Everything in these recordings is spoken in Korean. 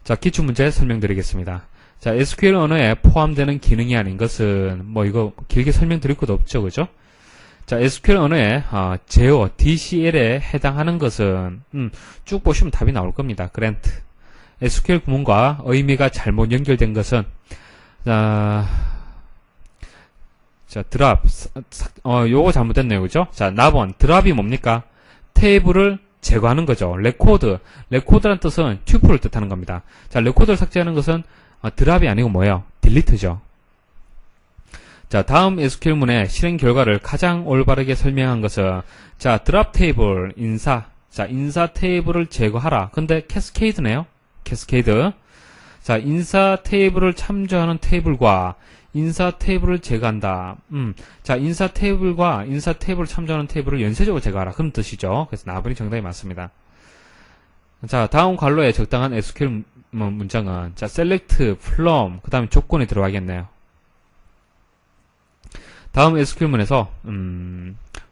자, 기출문제 설명드리겠습니다. 자, SQL 언어에 포함되는 기능이 아닌 것은 뭐 이거 길게 설명드릴 것도 없죠, 그죠? 자, SQL 언어에 제어, DCL에 해당하는 것은 쭉 보시면 답이 나올 겁니다. 그랜트. SQL 구문과 의미가 잘못 연결된 것은 자, 드랍. 요거 잘못됐네요, 그죠? 자, 나번. 드랍이 뭡니까? 테이블을 제거하는 거죠. 레코드란 뜻은 튜플을 뜻하는 겁니다. 자, 레코드를 삭제하는 것은 드랍이 아니고 뭐예요? 딜리트죠. 자, 다음 SQL문의 실행 결과를 가장 올바르게 설명한 것은 자, 드랍 테이블, 인사. 자, 인사 테이블을 제거하라. 근데 캐스케이드네요. 캐스케이드. 자, 인사 테이블을 참조하는 테이블과 인사 테이블을 제거한다. 자, 인사 테이블과 인사 테이블을 참조하는 테이블을 연쇄적으로 제거하라. 그런 뜻이죠. 그래서 나번이 정답이 맞습니다. 자, 다음 괄호에 적당한 SQL 문장은 자, select, from, 그 다음에 조건이 들어가겠네요. 다음 SQL문에서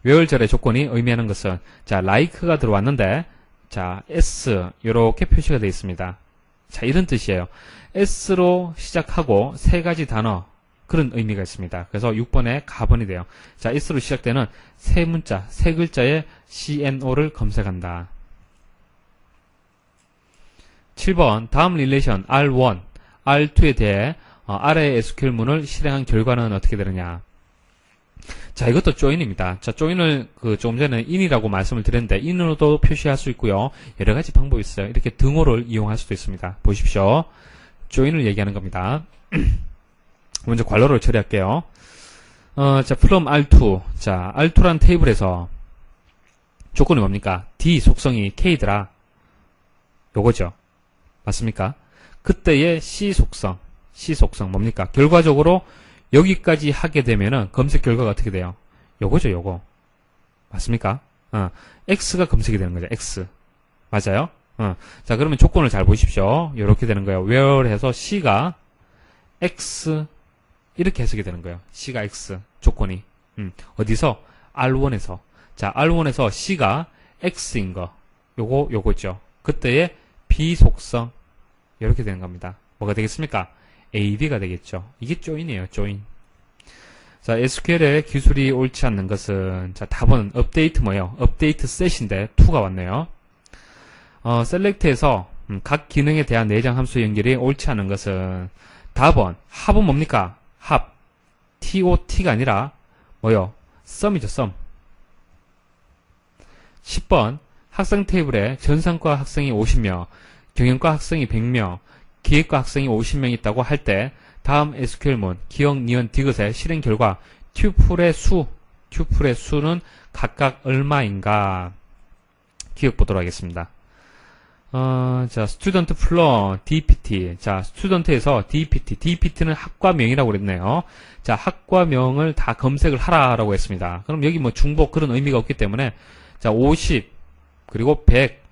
where절의 조건이 의미하는 것은 자, like가 들어왔는데 자, s 이렇게 표시가 되어 있습니다. 자, 이런 뜻이에요. s로 시작하고 세 가지 단어 그런 의미가 있습니다. 그래서 6번에 가번이 돼요. 자, s로 시작되는 세 문자, 세 글자의 CNO를 검색한다. 7번 다음 릴레이션 R1, R2에 대해 아래의 SQL문을 실행한 결과는 어떻게 되느냐. 자, 이것도 조인입니다. 자, 조인을 조금 전에 in이라고 말씀을 드렸는데 in으로도 표시할 수 있고요. 여러 가지 방법이 있어요. 이렇게 등호를 이용할 수도 있습니다. 보십시오. 조인을 얘기하는 겁니다. 먼저 괄호를 처리할게요. 자, from R2. 자, R2란 테이블에서 조건이 뭡니까? D 속성이 K더라. 요거죠. 맞습니까? 그때의 C 속성 뭡니까? 결과적으로 여기까지 하게 되면은 검색 결과가 어떻게 돼요? 요거죠, 요거. 맞습니까? X가 검색이 되는 거죠, X. 맞아요? 자, 그러면 조건을 잘 보십시오. 요렇게 되는 거예요. where 해서 C가 X, 이렇게 해석이 되는 거예요. C가 X, 조건이. 어디서? R1에서. 자, R1에서 C가 X인 거. 요거죠. 그때의 B 속성. 이렇게 되는 겁니다. 뭐가 되겠습니까? AB가 되겠죠. 이게 조인이에요, 조인. 자, SQL의 기술이 옳지 않는 것은, 자, 답은 업데이트 뭐예요? 업데이트 셋인데, 2가 왔네요. select에서, 각 기능에 대한 내장 함수 연결이 옳지 않은 것은, 답은, 합은 뭡니까? 합. TOT가 아니라, 뭐요? sum이죠, sum. 10번, 학생 테이블에 전산과 학생이 50명, 경영과 학생이 100명, 기획과 학생이 50명 있다고 할 때 다음 SQL문, 기억, 니은, 디귿의 실행 결과 튜플의 수는 각각 얼마인가 기억 보도록 하겠습니다. 자, student 플러 DPT. 자, student에서 DPT는 학과명이라고 그랬네요. 자, 학과명을 다 검색을 하라라고 했습니다. 그럼 여기 뭐 중복 그런 의미가 없기 때문에 자, 50 그리고 100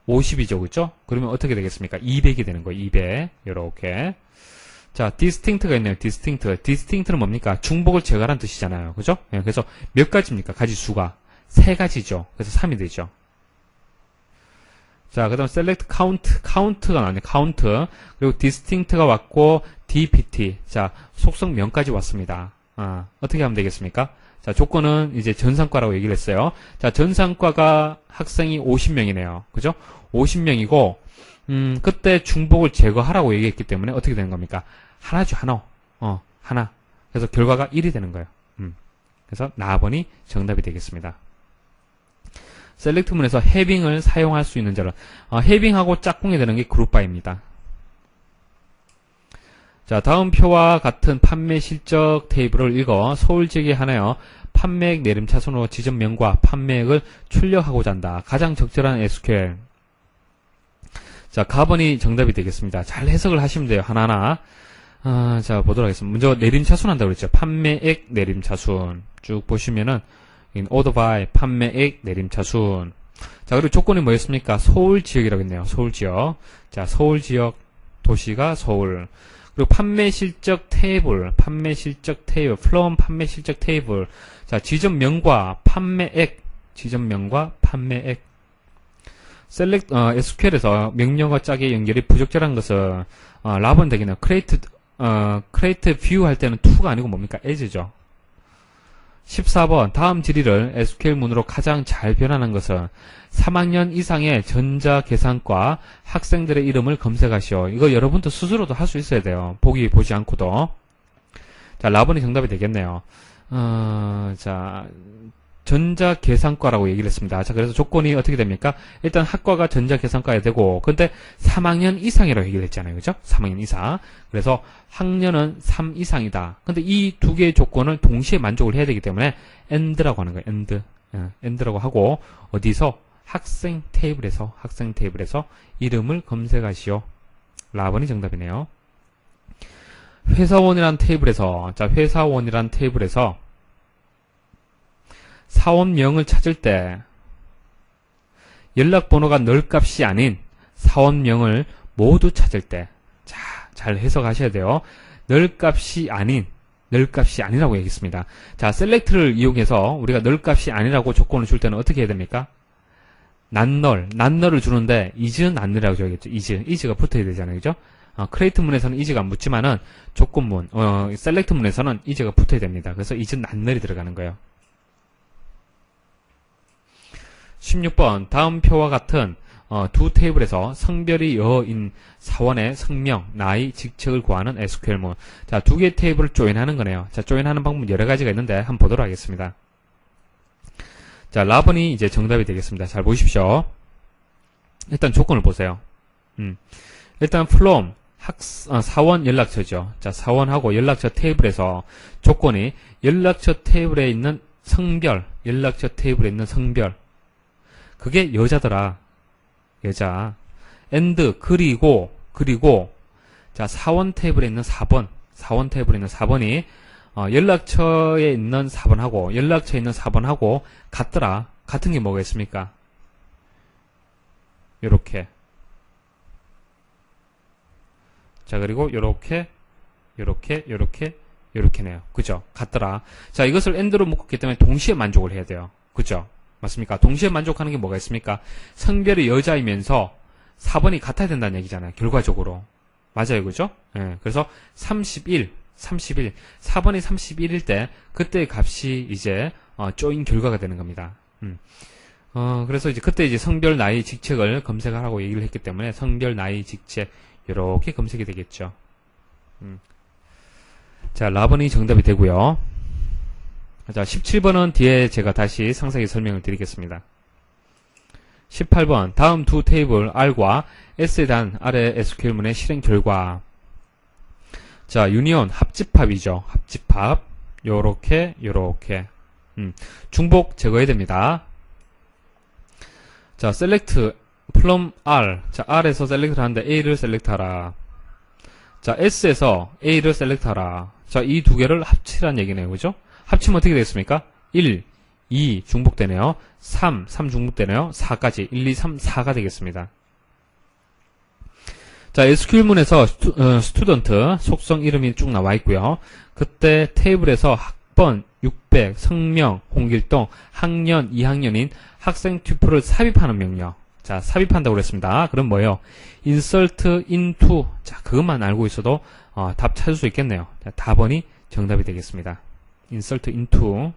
50이죠, 그죠? 그러면 어떻게 되겠습니까? 200이 되는 거예요, 200. 요렇게. 자, distinct가 있네요, distinct. distinct는 뭡니까? 중복을 제거하라는 뜻이잖아요, 그죠? 네, 그래서 몇 가지입니까? 가지수가? 3가지죠. 그래서 3이 되죠. 자, 그 다음 select count가 나왔네요, count. 그리고 distinct가 왔고, DPT. 자, 속성명까지 왔습니다. 어떻게 하면 되겠습니까? 자, 조건은 이제 전산과라고 얘기를 했어요. 자, 전산과가 학생이 50명이네요. 그죠? 50명이고, 그때 중복을 제거하라고 얘기했기 때문에 어떻게 되는 겁니까? 하나죠, 하나. 하나. 그래서 결과가 1이 되는 거예요. 그래서 나번이 정답이 되겠습니다. 셀렉트문에서 해빙을 사용할 수 있는 자료. 해빙하고 짝꿍이 되는 게 그룹바입니다. 자, 다음 표와 같은 판매 실적 테이블을 읽어 서울 지역에 한하여 판매액 내림차순으로 지점명과 판매액을 출력하고자 한다. 가장 적절한 SQL. 자, 가번이 정답이 되겠습니다. 잘 해석을 하시면 돼요. 하나하나. 자, 보도록 하겠습니다. 먼저 내림차순 한다고 그랬죠. 판매액 내림차순. 쭉 보시면은 in order by 판매액 내림차순. 자, 그리고 조건이 뭐였습니까? 서울 지역이라고 했네요. 서울 지역. 자, 서울 지역 도시가 서울. 그리고 판매 실적 테이블, 플럼 판매 실적 테이블. 자, 지점명과 판매액, SQL에서 명령어 짝의 연결이 부적절한 것은 랍은 되겠네요. create view 할 때는 to가 아니고 뭡니까? as죠. 14번 다음 질의를 SQL문으로 가장 잘 변환한 것은 3학년 이상의 전자계산과 학생들의 이름을 검색하시오. 이거 여러분도 스스로도 할 수 있어야 돼요. 보지 않고도. 자, 라번이 정답이 되겠네요. 자, 전자계산과라고 얘기를 했습니다. 자, 그래서 조건이 어떻게 됩니까? 일단 학과가 전자계산과에 되고, 근데 3학년 이상이라고 얘기를 했잖아요. 그죠? 3학년 이상. 그래서 학년은 3 이상이다. 근데 이 두 개의 조건을 동시에 만족을 해야 되기 때문에 and라고 하는 거예요. and라고 하고, 어디서? 학생 테이블에서 이름을 검색하시오. 라번이 정답이네요. 회사원이란 테이블에서, 자, 회사원이란 테이블에서 사원명을 찾을 때 연락번호가 널값이 아닌 사원명을 모두 찾을 때, 자, 잘 해석하셔야 돼요. 널값이 아니라고 얘기했습니다. 자, select를 이용해서 우리가 널값이 아니라고 조건을 줄 때는 어떻게 해야 됩니까? 난널을 주는데 is는 난널이라고 줘야겠죠. is가 붙어야 되잖아요. 그죠? create문에서는 is가 안 붙지만은 조건문, select문에서는 is가 붙어야 됩니다. 그래서 is는 난널이 들어가는 거예요. 16번 다음 표와 같은 두 테이블에서 성별이 여인 사원의 성명, 나이, 직책을 구하는 SQL문. 자, 두 개의 테이블을 조인하는 거네요. 자, 조인하는 방법 여러 가지가 있는데 한번 보도록 하겠습니다. 자, 라번이 이제 정답이 되겠습니다. 잘 보십시오. 일단 조건을 보세요. 일단 from 사원 연락처죠. 자, 사원하고 연락처 테이블에서 조건이 연락처 테이블에 있는 성별, 그게 여자더라. 여자. and 그리고 자, 사원 테이블에 있는 4번이 연락처에 있는 4번하고 같더라. 같은 게 뭐가 있습니까? 요렇게. 자, 그리고 요렇게네요. 그죠? 같더라. 자, 이것을 and로 묶었기 때문에 동시에 만족을 해야 돼요. 그죠? 맞습니까? 동시에 만족하는 게 뭐가 있습니까? 성별이 여자이면서 4번이 같아야 된다는 얘기잖아요. 결과적으로. 맞아요. 그죠? 예. 그래서 31. 4번이 31일 때, 그때의 값이 이제, 조인 결과가 되는 겁니다. 그래서 이제 그때 이제 성별, 나이, 직책을 검색하라고 얘기를 했기 때문에 성별, 나이, 직책, 이렇게 검색이 되겠죠. 자, 라번이 정답이 되고요. 자, 17번은 뒤에 제가 다시 상세히 설명을 드리겠습니다. 18번 다음 두 테이블 R과 S에 대한 아래 SQL문의 실행 결과. 자, 유니온 합집합이죠. 합집합. 요렇게. 중복 제거해야 됩니다. 자, select from R. 자, R에서 select를 하는데 A를 select하라. 자, S에서 A를 select하라. 자, 이 두 개를 합치라는 얘기네요. 그죠? 합치면 어떻게 되겠습니까? 1, 2 중복되네요. 3 중복되네요. 4까지 1, 2, 3, 4가 되겠습니다. 자, SQL문에서 스튜던트 속성 이름이 쭉 나와 있고요. 그때 테이블에서 학번 600, 성명, 홍길동, 학년, 2학년인 학생 튜플을 삽입하는 명령. 자, 삽입한다고 그랬습니다. 그럼 뭐예요? insert into. 자, 그것만 알고 있어도 답 찾을 수 있겠네요. 자, 답번이 정답이 되겠습니다. insert into.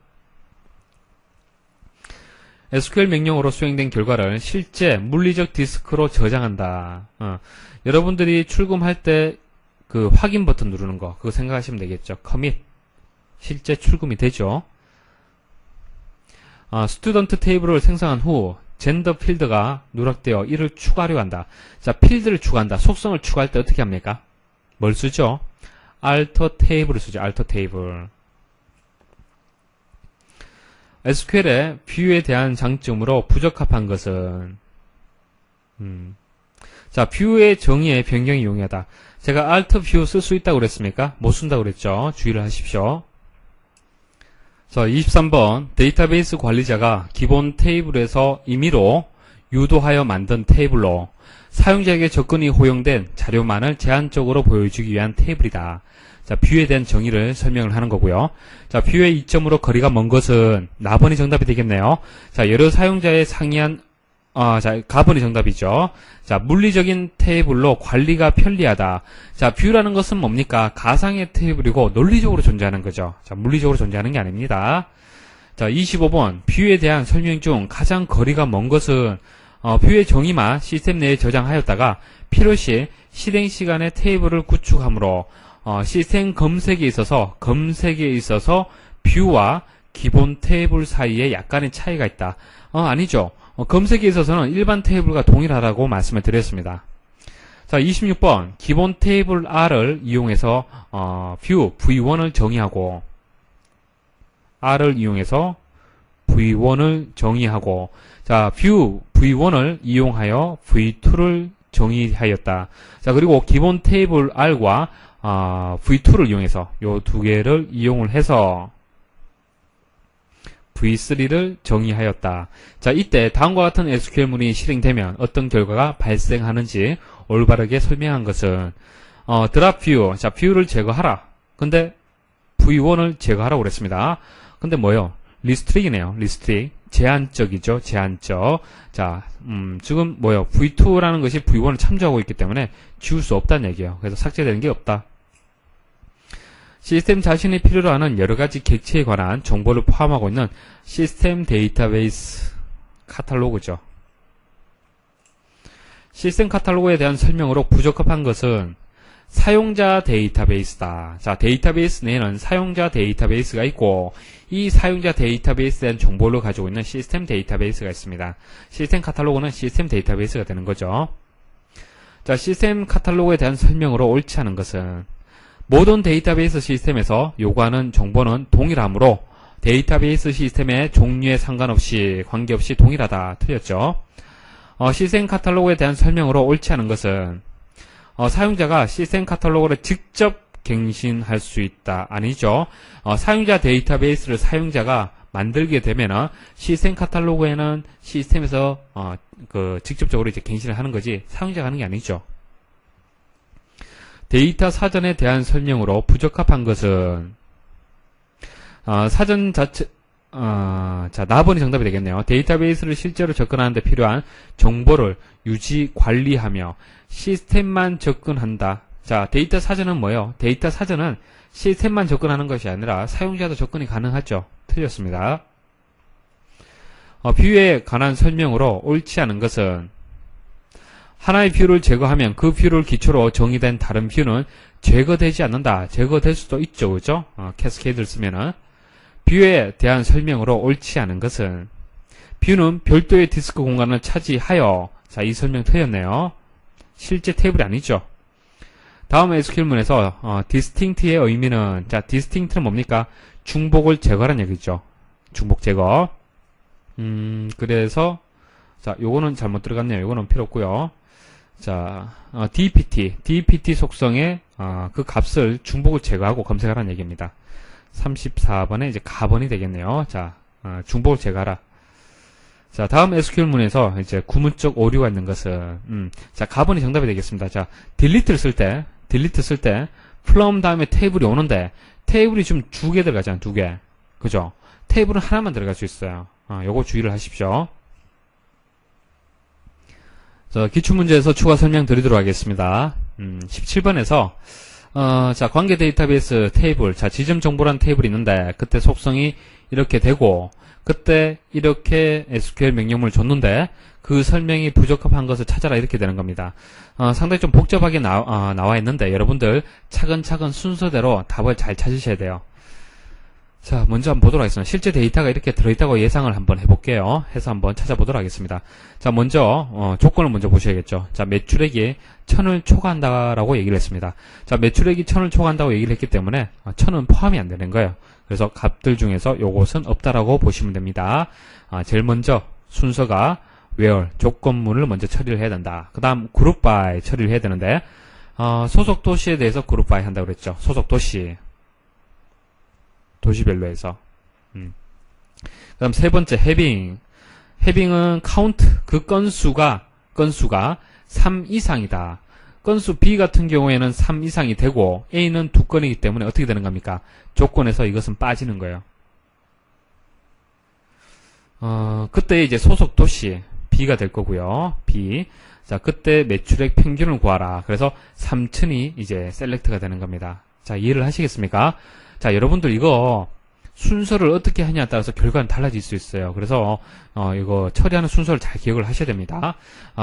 SQL 명령으로 수행된 결과를 실제 물리적 디스크로 저장한다. 여러분들이 출금할 때 그 확인 버튼 누르는 거, 그거 생각하시면 되겠죠. commit. 실제 출금이 되죠. 스튜던트 테이블을 생성한 후 젠더 필드가 누락되어 이를 추가하려 한다. 자, 필드를 추가한다. 속성을 추가할 때 어떻게 합니까? 뭘 쓰죠? alter table을 쓰죠. alter table. SQL의 뷰에 대한 장점으로 부적합한 것은 자, 뷰의 정의의 변경이 용이하다. 제가 alter view 쓸 수 있다고 그랬습니까? 못 쓴다고 그랬죠. 주의를 하십시오. 자, 23번 데이터베이스 관리자가 기본 테이블에서 임의로 유도하여 만든 테이블로 사용자에게 접근이 허용된 자료만을 제한적으로 보여주기 위한 테이블이다. 자, 뷰에 대한 정의를 설명을 하는 거고요. 자, 뷰의 이점으로 거리가 먼 것은 나번이 정답이 되겠네요. 자, 여러 사용자의 상이한 자, 가번이 정답이죠. 자, 물리적인 테이블로 관리가 편리하다. 자, 뷰라는 것은 뭡니까? 가상의 테이블이고 논리적으로 존재하는 거죠. 자, 물리적으로 존재하는 게 아닙니다. 자, 25번. 뷰에 대한 설명 중 가장 거리가 먼 것은 뷰의 정의만 시스템 내에 저장하였다가 필요시 실행 시간에 테이블을 구축하므로 시스템 검색에 있어서 뷰와 기본 테이블 사이에 약간의 차이가 있다. 아니죠. 검색에 있어서는 일반 테이블과 동일하다고 말씀을 드렸습니다. 자, 26번. 기본 테이블 R을 이용해서 뷰 V1을 정의하고 R을 이용해서 V1을 정의하고 자, 뷰 V1을 이용하여 V2를 정의하였다. 자, 그리고 기본 테이블 R과 V2를 이용해서 요 두 개를 이용을 해서 V3를 정의하였다. 자, 이때 다음과 같은 SQL문이 실행되면 어떤 결과가 발생하는지 올바르게 설명한 것은 드랍 뷰, 자, 뷰를 제거하라. 근데 V1을 제거하라고 그랬습니다. 근데 뭐요? 리스트릭이네요. 리스트릭. 제한적이죠. 제한적. 자, 지금 뭐요? V2라는 것이 V1을 참조하고 있기 때문에 지울 수 없다는 얘기예요. 그래서 삭제되는 게 없다. 시스템 자신이 필요로 하는 여러가지 객체에 관한 정보를 포함하고 있는 시스템 데이터베이스 카탈로그죠. 시스템 카탈로그에 대한 설명으로 부적합한 것은 사용자 데이터베이스다. 자, 데이터베이스 내에는 사용자 데이터베이스가 있고 이 사용자 데이터베이스에 대한 정보를 가지고 있는 시스템 데이터베이스가 있습니다. 시스템 카탈로그는 시스템 데이터베이스가 되는 거죠. 자, 시스템 카탈로그에 대한 설명으로 옳지 않은 것은 모든 데이터베이스 시스템에서 요구하는 정보는 동일하므로 데이터베이스 시스템의 종류에 상관없이 관계없이 동일하다. 틀렸죠. 시스템 카탈로그에 대한 설명으로 옳지 않은 것은 사용자가 시스템 카탈로그를 직접 갱신할 수 있다. 아니죠. 사용자 데이터베이스를 사용자가 만들게 되면 시스템 카탈로그에는 시스템에서 직접적으로 이제 갱신을 하는 거지 사용자가 하는 게 아니죠. 데이터 사전에 대한 설명으로 부적합한 것은 사전 자체 자, 나번이 정답이 되겠네요. 데이터베이스를 실제로 접근하는 데 필요한 정보를 유지, 관리하며 시스템만 접근한다. 자, 데이터 사전은 뭐예요? 데이터 사전은 시스템만 접근하는 것이 아니라 사용자도 접근이 가능하죠. 틀렸습니다. 뷰에 관한 설명으로 옳지 않은 것은 하나의 뷰를 제거하면 그 뷰를 기초로 정의된 다른 뷰는 제거되지 않는다. 제거될 수도 있죠. 그죠? 캐스케이드를 쓰면은. 뷰에 대한 설명으로 옳지 않은 것은 뷰는 별도의 디스크 공간을 차지하여 자, 이 설명 틀렸네요. 실제 테이블이 아니죠. 다음 SQL문에서 distinct의 의미는 자, distinct는 뭡니까? 중복을 제거하는 얘기죠. 중복 제거. 그래서 자, 요거는 잘못 들어갔네요. 요거는 필요 없고요. 자, DPT 속성의 그 값을 중복을 제거하고 검색하라는 얘기입니다. 34번에 이제 가번이 되겠네요. 자, 중복을 제거하라. 자, 다음 SQL문에서 이제 구문적 오류가 있는 것은, 자, 가번이 정답이 되겠습니다. 자, 딜리트 쓸 때, 플럼 다음에 테이블이 오는데, 테이블이 좀 2개 들어가잖아요. 2개. 그죠? 테이블은 하나만 들어갈 수 있어요. 요거 주의를 하십시오. 자, 기출문제에서 추가 설명 드리도록 하겠습니다. 17번에서, 자, 관계 데이터베이스 테이블, 자, 지점 정보란 테이블이 있는데, 그때 속성이 이렇게 되고, 그때 이렇게 SQL 명령문을 줬는데, 그 설명이 부적합한 것을 찾아라 이렇게 되는 겁니다. 상당히 좀 복잡하게 나와 있는데, 여러분들 차근차근 순서대로 답을 잘 찾으셔야 돼요. 자, 먼저 한번 보도록 하겠습니다. 실제 데이터가 이렇게 들어있다고 예상을 한번 해볼게요. 해서 한번 찾아보도록 하겠습니다. 자, 먼저 조건을 먼저 보셔야겠죠. 자, 매출액이 1000을 초과한다라고 얘기를 했습니다. 자, 매출액이 1000을 초과한다고 얘기를 했기 때문에 1000은 포함이 안 되는 거예요. 그래서 값들 중에서 요것은 없다라고 보시면 됩니다. 제일 먼저 순서가 where, 조건문을 먼저 처리를 해야 된다. 그 다음 group by 처리를 해야 되는데 소속 도시에 대해서 group by 한다고 그랬죠. 소속 도시. 도시별로 해서. 그 다음 세 번째, having. having은 count, 그 건수가 3 이상이다. 건수 B 같은 경우에는 3 이상이 되고, A는 2건이기 때문에 어떻게 되는 겁니까? 조건에서 이것은 빠지는 거예요. 그때 이제 소속 도시, B가 될 거고요. B. 자, 그때 매출액 평균을 구하라. 그래서 3,000이 이제 셀렉트가 되는 겁니다. 자, 이해를 하시겠습니까? 자, 여러분들 이거 순서를 어떻게 하냐에 따라서 결과는 달라질 수 있어요. 그래서 이거 처리하는 순서를 잘 기억을 하셔야 됩니다.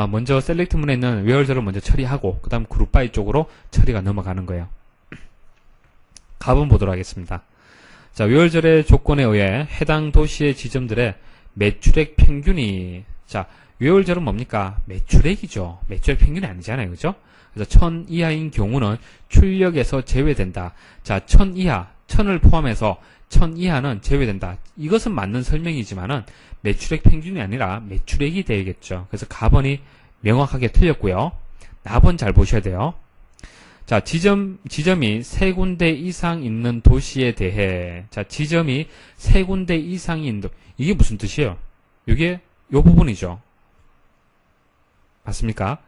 먼저 셀렉트문에 있는 웨어절을 먼저 처리하고 그 다음 그룹 바이 쪽으로 처리가 넘어가는 거예요. 값은 보도록 하겠습니다. 자, 웨어절의 조건에 의해 해당 도시의 지점들의 매출액 평균이, 자, 웨어절은 뭡니까? 매출액이죠. 매출액 평균이 아니잖아요. 그죠? 그래서 1000 이하인 경우는 출력에서 제외된다. 자, 1000 이하, 1000을 포함해서 1000 이하는 제외된다. 이것은 맞는 설명이지만은 매출액 평균이 아니라 매출액이 되겠죠. 그래서 가번이 명확하게 틀렸고요. 납은 잘 보셔야 돼요. 자, 지점이 3군데 이상 있는 도시에 대해, 자, 지점이 3군데 이상이 있는 이게 무슨 뜻이에요? 이게 요 부분이죠. 맞습니까?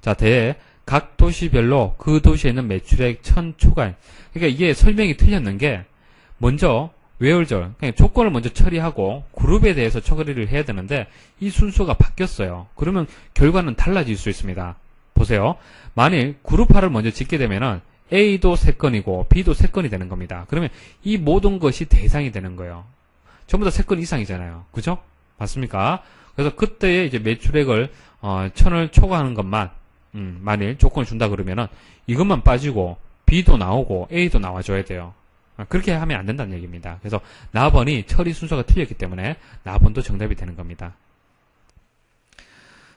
자, 대해 각 도시별로 그 도시에 있는 매출액 1000 초과. 그러니까 이게 설명이 틀렸는 게 먼저 웨어절, 그냥 조건을 먼저 처리하고 그룹에 대해서 처리를 해야 되는데 이 순서가 바뀌었어요. 그러면 결과는 달라질 수 있습니다. 보세요. 만일 그룹화를 먼저 짓게 되면은 A도 3건이고 B도 3건이 되는 겁니다. 그러면 이 모든 것이 대상이 되는 거예요. 전부 다 3건 이상이잖아요. 그죠? 맞습니까? 그래서 그때의 이제 매출액을 1000을 초과하는 것만 만일 조건을 준다 그러면은 이것만 빠지고 B도 나오고 A도 나와줘야 돼요. 그렇게 하면 안 된다는 얘기입니다. 그래서 나번이 처리 순서가 틀렸기 때문에 나번도 정답이 되는 겁니다.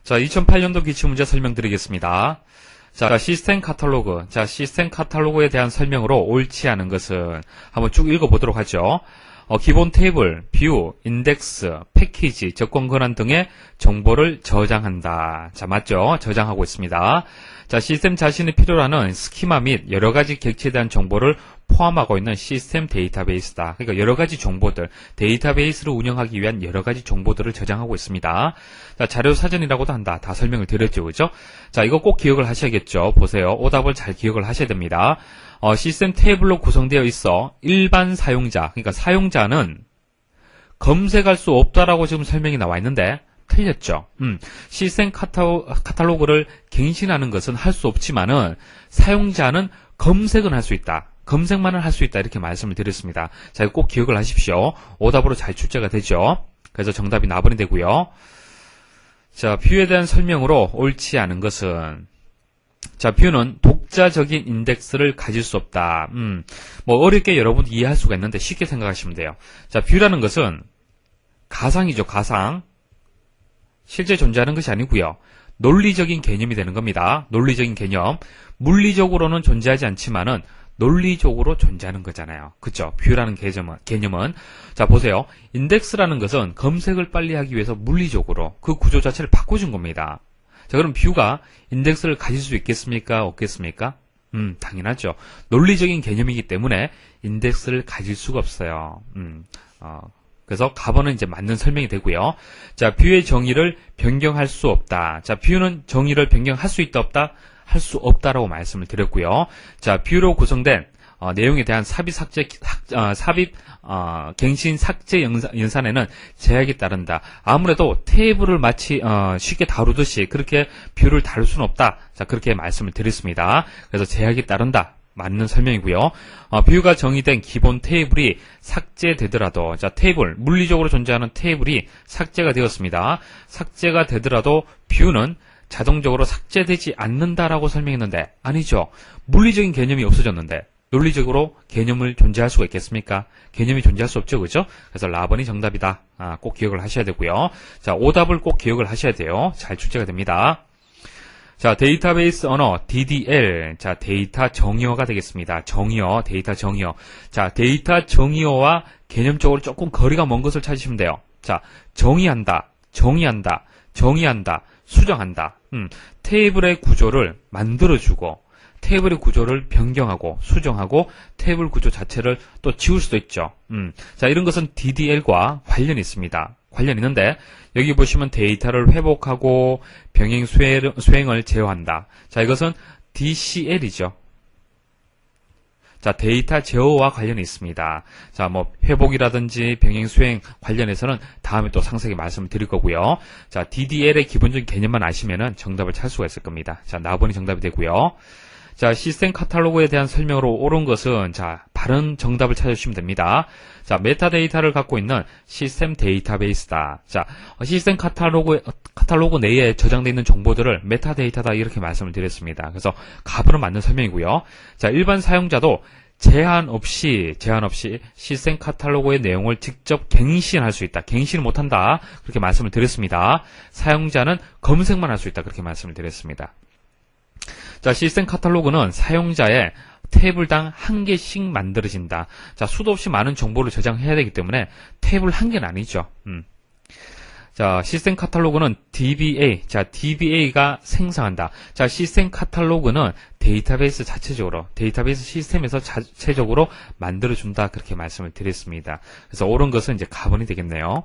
자, 2008년도 기출문제 설명드리겠습니다. 자, 시스템 카탈로그. 자, 시스템 카탈로그에 대한 설명으로 옳지 않은 것은 한번 쭉 읽어보도록 하죠. 기본 테이블, 뷰, 인덱스, 패키지, 접근 권한 등의 정보를 저장한다. 자, 맞죠? 저장하고 있습니다. 자, 시스템 자신이 필요로 하는 스키마 및 여러가지 객체에 대한 정보를 포함하고 있는 시스템 데이터베이스다. 그러니까 여러가지 정보들, 데이터베이스를 운영하기 위한 여러가지 정보들을 저장하고 있습니다. 자, 자료 사전이라고도 한다. 다 설명을 드렸죠. 그죠? 자, 이거 꼭 기억을 하셔야겠죠. 보세요. 오답을 잘 기억을 하셔야 됩니다. 시스템 테이블로 구성되어 있어 일반 사용자, 그러니까 사용자는 검색할 수 없다라고 지금 설명이 나와 있는데 틀렸죠. 시스템 카탈로그를 갱신하는 것은 할 수 없지만은 사용자는 검색은 할 수 있다. 검색만은 할 수 있다. 이렇게 말씀을 드렸습니다. 자, 이거 꼭 기억을 하십시오. 오답으로 잘 출제가 되죠. 그래서 정답이 나번이 되고요. 자, 뷰에 대한 설명으로 옳지 않은 것은, 자, 뷰는 독자적인 인덱스를 가질 수 없다. 뭐 어렵게 여러분 이해할 수가 있는데 쉽게 생각하시면 돼요. 자, 뷰라는 것은 가상이죠. 가상. 실제 존재하는 것이 아니고요. 논리적인 개념이 되는 겁니다. 논리적인 개념. 물리적으로는 존재하지 않지만은 논리적으로 존재하는 거잖아요. 그쵸? 뷰라는 개념은. 자, 보세요. 인덱스라는 것은 검색을 빨리 하기 위해서 물리적으로 그 구조 자체를 바꿔준 겁니다. 자, 그럼 뷰가 인덱스를 가질 수 있겠습니까? 없겠습니까? 당연하죠. 논리적인 개념이기 때문에 인덱스를 가질 수가 없어요. 그래서 가번은 이제 맞는 설명이 되고요. 자, 뷰의 정의를 변경할 수 없다. 자, 뷰는 정의를 변경할 수 있다, 없다? 할 수 없다라고 말씀을 드렸고요. 자, 뷰로 구성된 내용에 대한 갱신 삭제 연산에는 제약이 따른다. 아무래도 테이블을 마치 쉽게 다루듯이 그렇게 뷰를 다룰 수는 없다. 자, 그렇게 말씀을 드렸습니다. 그래서 제약이 따른다. 맞는 설명이고요. 뷰가 정의된 기본 테이블이 삭제되더라도, 자, 테이블, 물리적으로 존재하는 테이블이 삭제가 되었습니다. 삭제가 되더라도 뷰는 자동적으로 삭제되지 않는다라고 설명했는데 아니죠. 물리적인 개념이 없어졌는데 논리적으로 개념을 존재할 수가 있겠습니까? 개념이 존재할 수 없죠. 그죠? 그래서 라번이 정답이다. 꼭 기억을 하셔야 되고요. 자, 오답을 꼭 기억을 하셔야 돼요. 잘 출제가 됩니다. 자, 데이터베이스 언어 DDL. 자, 데이터 정의어가 되겠습니다. 정의어, 데이터 정의어. 자, 데이터 정의어와 개념적으로 조금 거리가 먼 것을 찾으시면 돼요. 자, 정의한다, 정의한다, 정의한다, 수정한다. 테이블의 구조를 만들어주고 테이블의 구조를 변경하고 수정하고 테이블 구조 자체를 또 지울 수도 있죠. 자, 이런 것은 DDL과 관련이 있습니다. 관련이 있는데 여기 보시면 데이터를 회복하고 병행 수행을 제어한다. 자, 이것은 DCL이죠. 자, 데이터 제어와 관련이 있습니다. 자, 뭐 회복이라든지 병행 수행 관련해서는 다음에 또 상세하게 말씀을 드릴 거고요. 자, DDL의 기본적인 개념만 아시면은 정답을 찾을 수가 있을 겁니다. 자, 나번이 정답이 되고요. 자, 시스템 카탈로그에 대한 설명으로 옳은 것은, 자, 바른 정답을 찾아주시면 됩니다. 자, 메타데이터를 갖고 있는 시스템 데이터베이스다. 자, 시스템 카탈로그 내에 저장되어 있는 정보들을 메타데이터다 이렇게 말씀을 드렸습니다. 그래서 가부는 맞는 설명이고요. 자, 일반 사용자도 제한 없이 시스템 카탈로그의 내용을 직접 갱신할 수 있다. 갱신을 못한다. 그렇게 말씀을 드렸습니다. 사용자는 검색만 할 수 있다. 그렇게 말씀을 드렸습니다. 자, 시스템 카탈로그는 사용자의 테이블당 한 개씩 만들어진다. 자, 수도 없이 많은 정보를 저장해야 되기 때문에 테이블 한 개는 아니죠. 자, 시스템 카탈로그는 DBA, 자, DBA가 생성한다. 자, 시스템 카탈로그는 데이터베이스 자체적으로, 데이터베이스 시스템에서 자체적으로 만들어준다. 그렇게 말씀을 드렸습니다. 그래서 옳은 것은 이제 가번이 되겠네요.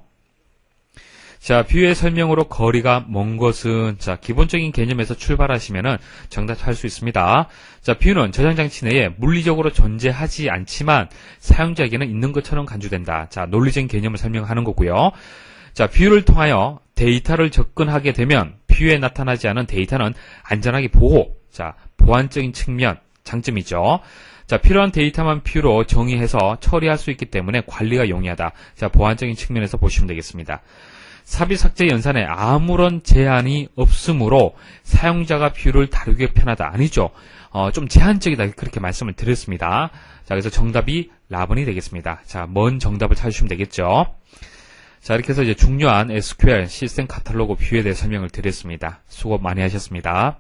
자, 뷰의 설명으로 거리가 먼 것은, 자, 기본적인 개념에서 출발하시면은 정답할 수 있습니다. 자, 뷰는 저장장치 내에 물리적으로 존재하지 않지만 사용자에게는 있는 것처럼 간주된다. 자, 논리적인 개념을 설명하는 거고요. 자, 뷰를 통하여 데이터를 접근하게 되면 뷰에 나타나지 않은 데이터는 안전하게 보호, 자, 보안적인 측면, 장점이죠. 자, 필요한 데이터만 뷰로 정의해서 처리할 수 있기 때문에 관리가 용이하다. 자, 보안적인 측면에서 보시면 되겠습니다. 삽입 삭제 연산에 아무런 제한이 없으므로 사용자가 뷰를 다루기 편하다. 아니죠. 좀 제한적이다. 그렇게 말씀을 드렸습니다. 자, 그래서 정답이 라번이 되겠습니다. 자, 먼 정답을 찾으시면 되겠죠. 자, 이렇게 해서 이제 중요한 SQL 시스템 카탈로그 뷰에 대해 설명을 드렸습니다. 수고 많이 하셨습니다.